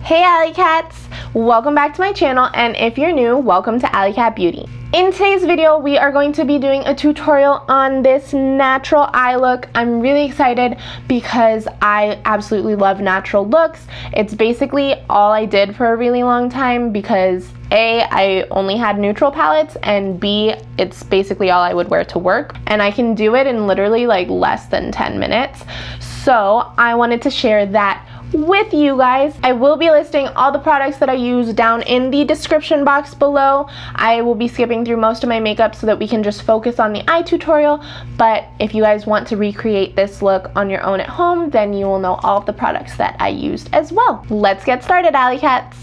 Hey AllyCats! Welcome back to my channel, and if you're new, welcome to AllyCat Beauty. In today's video, we are going to be doing a tutorial on this natural eye look. I'm really excited because I absolutely love natural looks. It's basically all I did for a really long time because A, I only had neutral palettes, and B, it's basically all I would wear to work. And I can do it in literally like less than 10 minutes. So I wanted to share that with you guys. I will be listing all the products that I use down in the description box below. I will be skipping through most of my makeup so that we can just focus on the eye tutorial, but if you guys want to recreate this look on your own at home, then you will know all of the products that I used as well. Let's get started, AllyCats!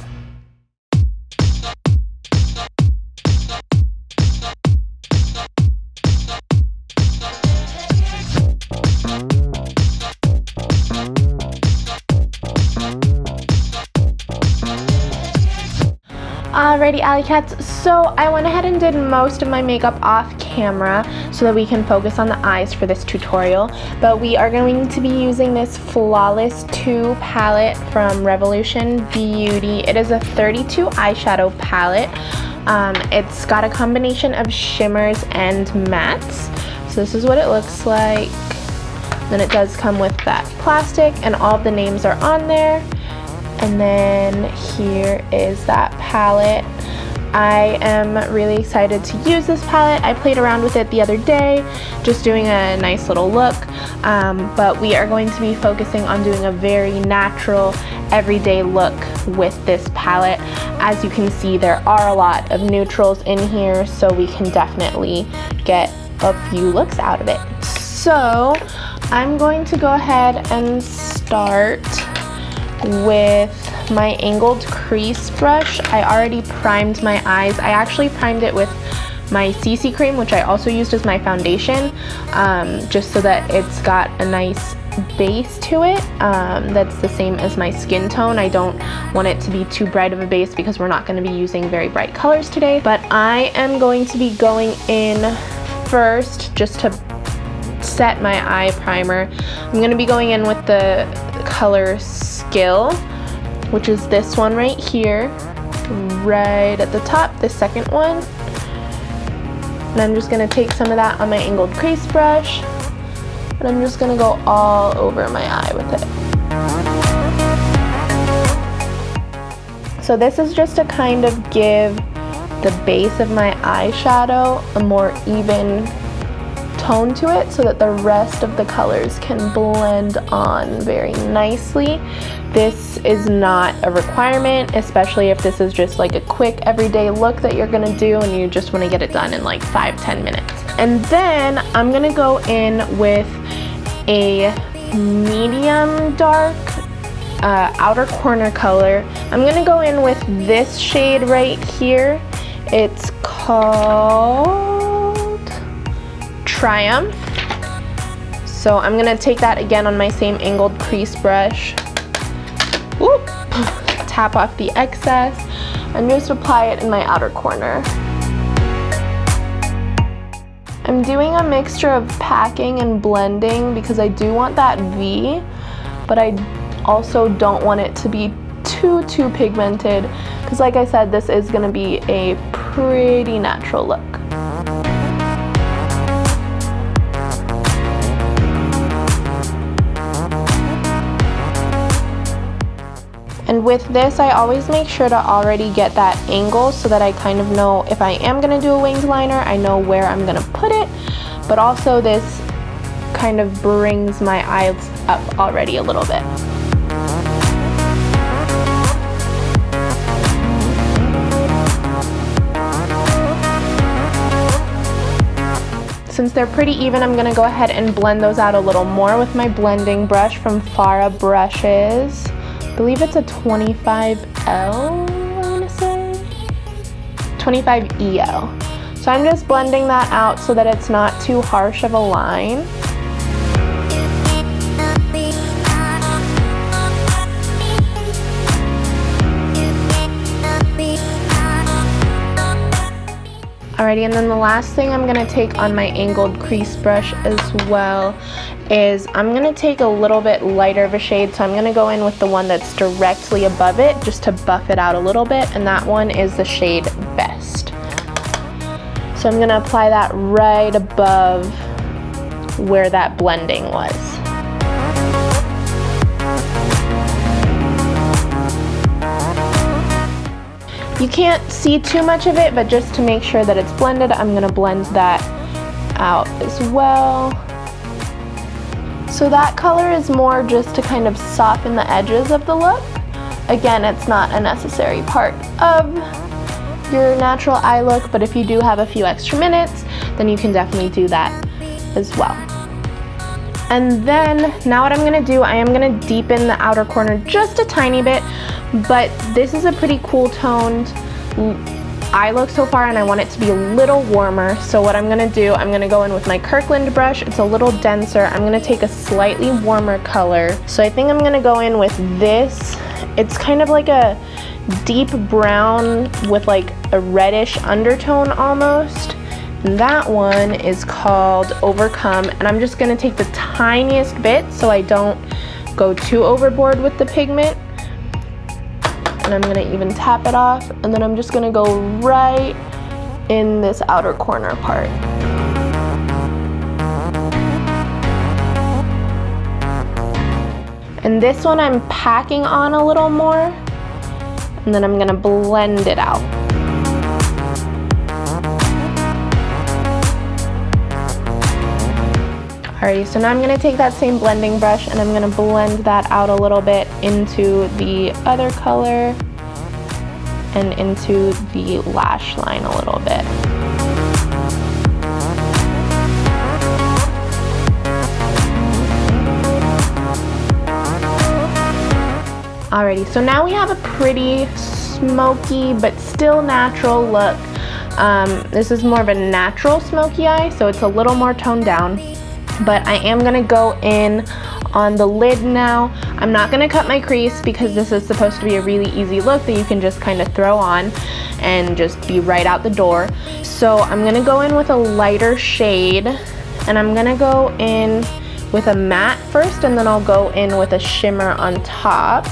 Alrighty AllyCats, so I went ahead and did most of my makeup off camera so that we can focus on the eyes for this tutorial, but we are going to be using this Flawless 2 palette from Revolution Beauty. It is a 32 eyeshadow palette. It's got a combination of shimmers and mattes. So this is what it looks like. Then it does come with that plastic, and all of the names are on there. And then here is that palette. I am really excited to use this palette. I played around with it the other day, just doing a nice little look, but we are going to be focusing on doing a very natural, everyday look with this palette. As you can see, there are a lot of neutrals in here, so we can definitely get a few looks out of it. So I'm going to go ahead and start with my angled crease brush. I already primed my eyes. I actually primed it with my CC cream, which I also used as my foundation, just so that it's got a nice base to it that's the same as my skin tone. I don't want it to be too bright of a base because we're not going to be using very bright colors today, but I am going to be going in first just to set my eye primer. I'm going to be going in with the color Skill, which is this one right here, right at the top, the second one. And I'm just going to take some of that on my angled crease brush, and I'm just going to go all over my eye with it. So this is just to kind of give the base of my eyeshadow a more even tone to it so that the rest of the colors can blend on very nicely. This is not a requirement, especially if this is just like a quick everyday look that you're gonna do and you just want to get it done in like 5-10 minutes. And then I'm gonna go in with a medium dark outer corner color. I'm gonna go in with this shade right here. It's called Triumph. So I'm gonna take that again on my same angled crease brush. Whoop. Tap off the excess and just apply it in my outer corner. I'm doing a mixture of packing and blending because I do want that V, but I also don't want it to be too pigmented because, like I said, this is gonna be a pretty natural look. And with this, I always make sure to already get that angle so that I kind of know if I am going to do a winged liner, I know where I'm going to put it. But also this kind of brings my eyes up already a little bit. Since they're pretty even, I'm going to go ahead and blend those out a little more with my blending brush from Farah Brushes. I believe it's a 25L, I want to say, 25EL. So I'm just blending that out so that it's not too harsh of a line. Alrighty, and then the last thing I'm going to take on my angled crease brush as well is I'm going to take a little bit lighter of a shade. So I'm going to go in with the one that's directly above it just to buff it out a little bit, and that one is the shade Best. So I'm going to apply that right above where that blending was. You can't see too much of it, but just to make sure that it's blended, I'm going to blend that out as well. So that color is more just to kind of soften the edges of the look. Again, it's not a necessary part of your natural eye look, but if you do have a few extra minutes, then you can definitely do that as well. And then now what I'm going to do, I am going to deepen the outer corner just a tiny bit, but this is a pretty cool toned eye look so far, and I want it to be a little warmer. So what I'm going to do, I'm going to go in with my Kirkland brush. It's a little denser. I'm going to take a slightly warmer color. So I think I'm going to go in with this. It's kind of like a deep brown with like a reddish undertone almost. And that one is called Overcome, and I'm just going to take the tiniest bit so I don't go too overboard with the pigment. And I'm going to even tap it off, and then I'm just going to go right in this outer corner part. And this one I'm packing on a little more, and then I'm going to blend it out. Alrighty, so now I'm going to take that same blending brush and I'm going to blend that out a little bit into the other color and into the lash line a little bit. Alrighty, so now we have a pretty smoky but still natural look. This is more of a natural smoky eye, so it's a little more toned down. But I am going to go in on the lid now. I'm not going to cut my crease because this is supposed to be a really easy look that you can just kind of throw on and just be right out the door. So I'm going to go in with a lighter shade, and I'm going to go in with a matte first, and then I'll go in with a shimmer on top.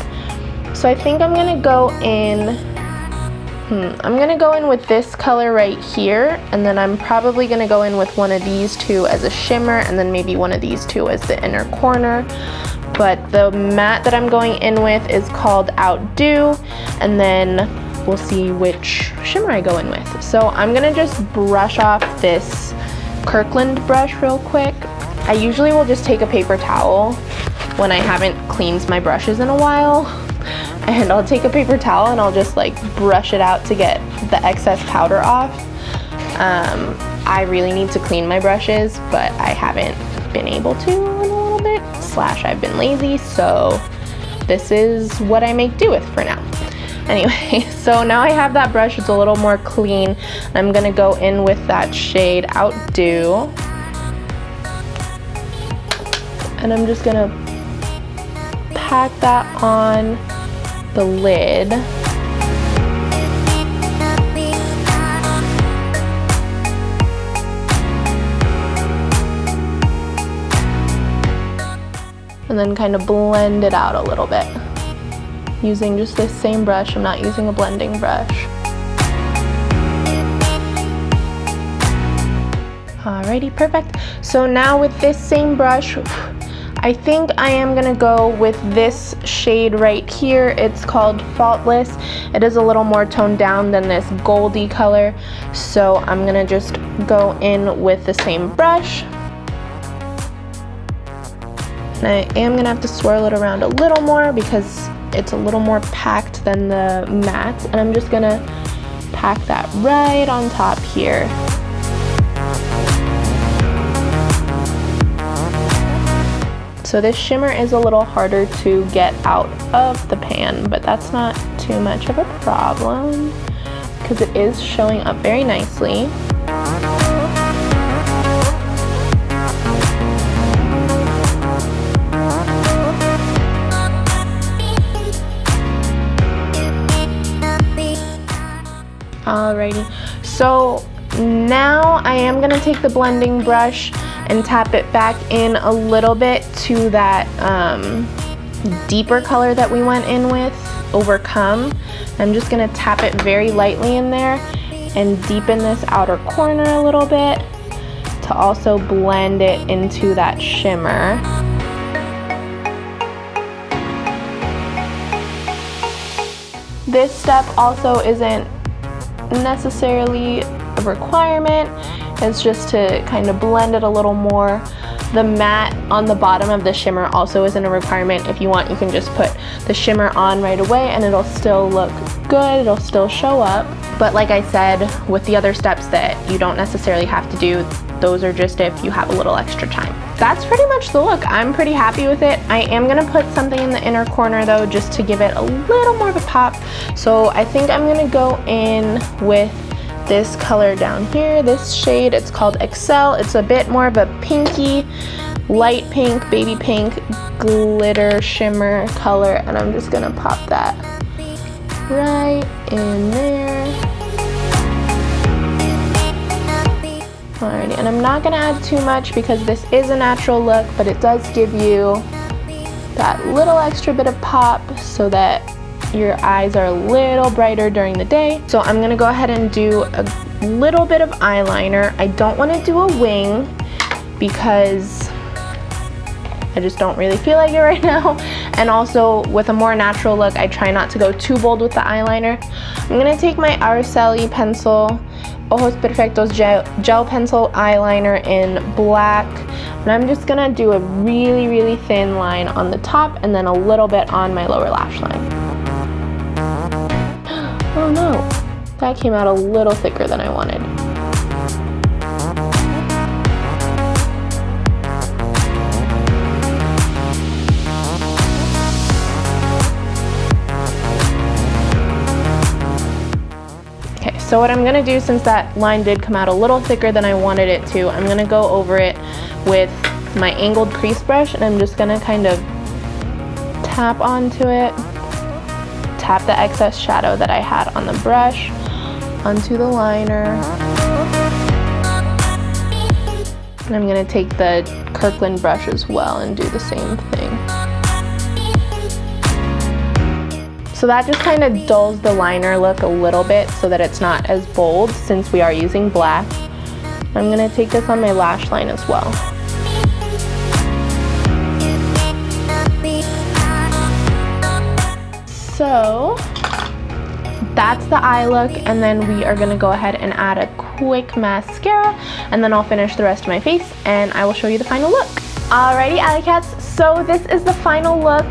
So I think I'm going to go in with this color right here, and then I'm probably going to go in with one of these two as a shimmer, and then maybe one of these two as the inner corner. But the matte that I'm going in with is called Outdo, and then we'll see which shimmer I go in with. So I'm going to just brush off this Kirkland brush real quick. I usually will just take a paper towel when I haven't cleaned my brushes in a while. And I'll take a paper towel and I'll just like brush it out to get the excess powder off. I really need to clean my brushes, but I haven't been able to in a little bit, / I've been lazy, so this is what I make do with for now. Anyway, so now I have that brush, it's a little more clean. I'm gonna go in with that shade Outdo. And I'm just gonna pack that on the lid. And then kind of blend it out a little bit using just this same brush. I'm not using a blending brush. Alrighty, perfect. So now with this same brush, I think I am gonna go with this shade right here. It's called Faultless. It is a little more toned down than this goldy color. So I'm gonna just go in with the same brush. And I am gonna have to swirl it around a little more because it's a little more packed than the matte. And I'm just gonna pack that right on top here. So this shimmer is a little harder to get out of the pan, but that's not too much of a problem because it is showing up very nicely. Alrighty, so Now I am going to take the blending brush and tap it back in a little bit to that deeper color that we went in with, Overcome. I'm just going to tap it very lightly in there and deepen this outer corner a little bit to also blend it into that shimmer. This step also isn't necessarily a requirement, it's just to kind of blend it a little more. The matte on the bottom of the shimmer also isn't a requirement. If you want, you can just put the shimmer on right away and it'll still look good, it'll still show up. But like I said, with the other steps that you don't necessarily have to do, those are just if you have a little extra time. That's pretty much the look. I'm pretty happy with it. I am gonna put something in the inner corner though, just to give it a little more of a pop. So I think I'm gonna go in with this color down here, this shade. It's called Excel. It's a bit more of a pinky, light pink, baby pink, glitter shimmer color, and I'm just gonna pop that right in there. Alrighty, and I'm not gonna add too much because this is a natural look, but it does give you that little extra bit of pop so that your eyes are a little brighter during the day. So I'm gonna go ahead and do a little bit of eyeliner. I don't wanna do a wing because I just don't really feel like it right now. And also with a more natural look, I try not to go too bold with the eyeliner. I'm gonna take my Araceli pencil, Ojos Perfectos gel pencil eyeliner in black, and I'm just gonna do a really, really thin line on the top and then a little bit on my lower lash line. Oh no, that came out a little thicker than I wanted. Okay, so what I'm gonna do, since that line did come out a little thicker than I wanted it to, I'm gonna go over it with my angled crease brush, and I'm just gonna kind of tap onto it. Tap the excess shadow that I had on the brush onto the liner. And I'm gonna take the Kirkland brush as well and do the same thing. So that just kind of dulls the liner look a little bit so that it's not as bold since we are using black. I'm gonna take this on my lash line as well. So that's the eye look, and then we are gonna go ahead and add a quick mascara, and then I'll finish the rest of my face and I will show you the final look. Alrighty, AllyCats, so this is the final look.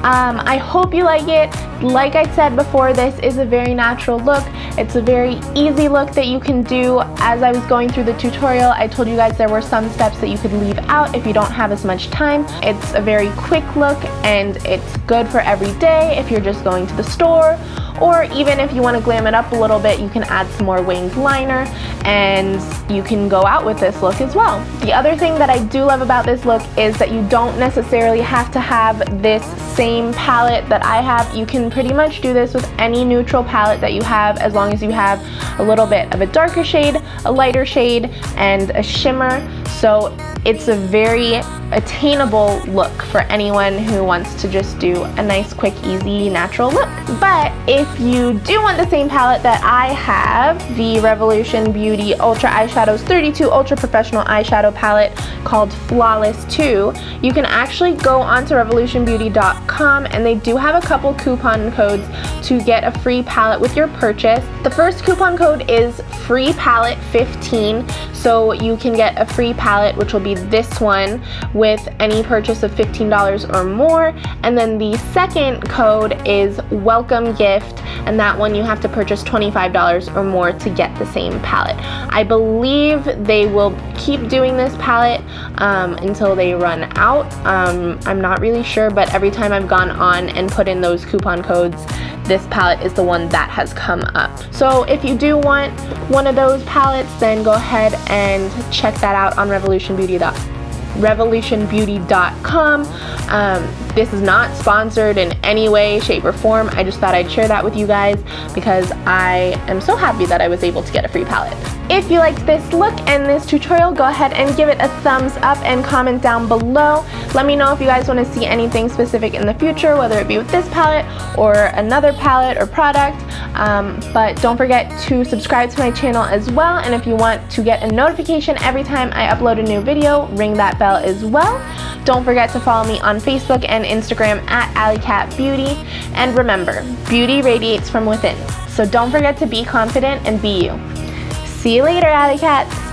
I hope you like it. Like I said before, this is a very natural look. It's a very easy look that you can do. As I was going through the tutorial, I told you guys there were some steps that you could leave out if you don't have as much time. It's a very quick look and it's good for every day if you're just going to the store, or even if you want to glam it up a little bit, you can add some more winged liner and you can go out with this look as well. The other thing that I do love about this look is that you don't necessarily have to have this same palette that I have. You can pretty much do this with any neutral palette that you have, as long as you have a little bit of a darker shade, a lighter shade, and a shimmer. So it's a very attainable look for anyone who wants to just do a nice, quick, easy, natural look. But if you do want the same palette that I have, the Revolution Beauty Ultra Eyeshadows 32 Ultra Professional Eyeshadow Palette called Flawless 2, you can actually go onto revolutionbeauty.com and they do have a couple coupon codes to get a free palette with your purchase. The first coupon code is FREEPalette15, so you can get a free palette, which will be this one, with any purchase of $15 or more. And then the second code is WELCOMEGIFT, and that one you have to purchase $25 or more to get the same palette. I believe they will keep doing this palette until they run out. I'm not really sure, but every time I've gone on and put in those coupon codes, this palette is the one that has come up. So if you do want one of those palettes, then go ahead and check that out on revolutionbeauty.com. revolutionbeauty.com. This is not sponsored in any way, shape, or form. I just thought I'd share that with you guys because I am so happy that I was able to get a free palette. If you liked this look and this tutorial, go ahead and give it a thumbs up and comment down below. Let me know if you guys want to see anything specific in the future, whether it be with this palette or another palette or product. But don't forget to subscribe to my channel as well, and if you want to get a notification every time I upload a new video, ring that bell as well. Don't forget to follow me on Facebook and Instagram at AllyCat Beauty. And remember, beauty radiates from within. So don't forget to be confident and be you. See you later, AllyCats!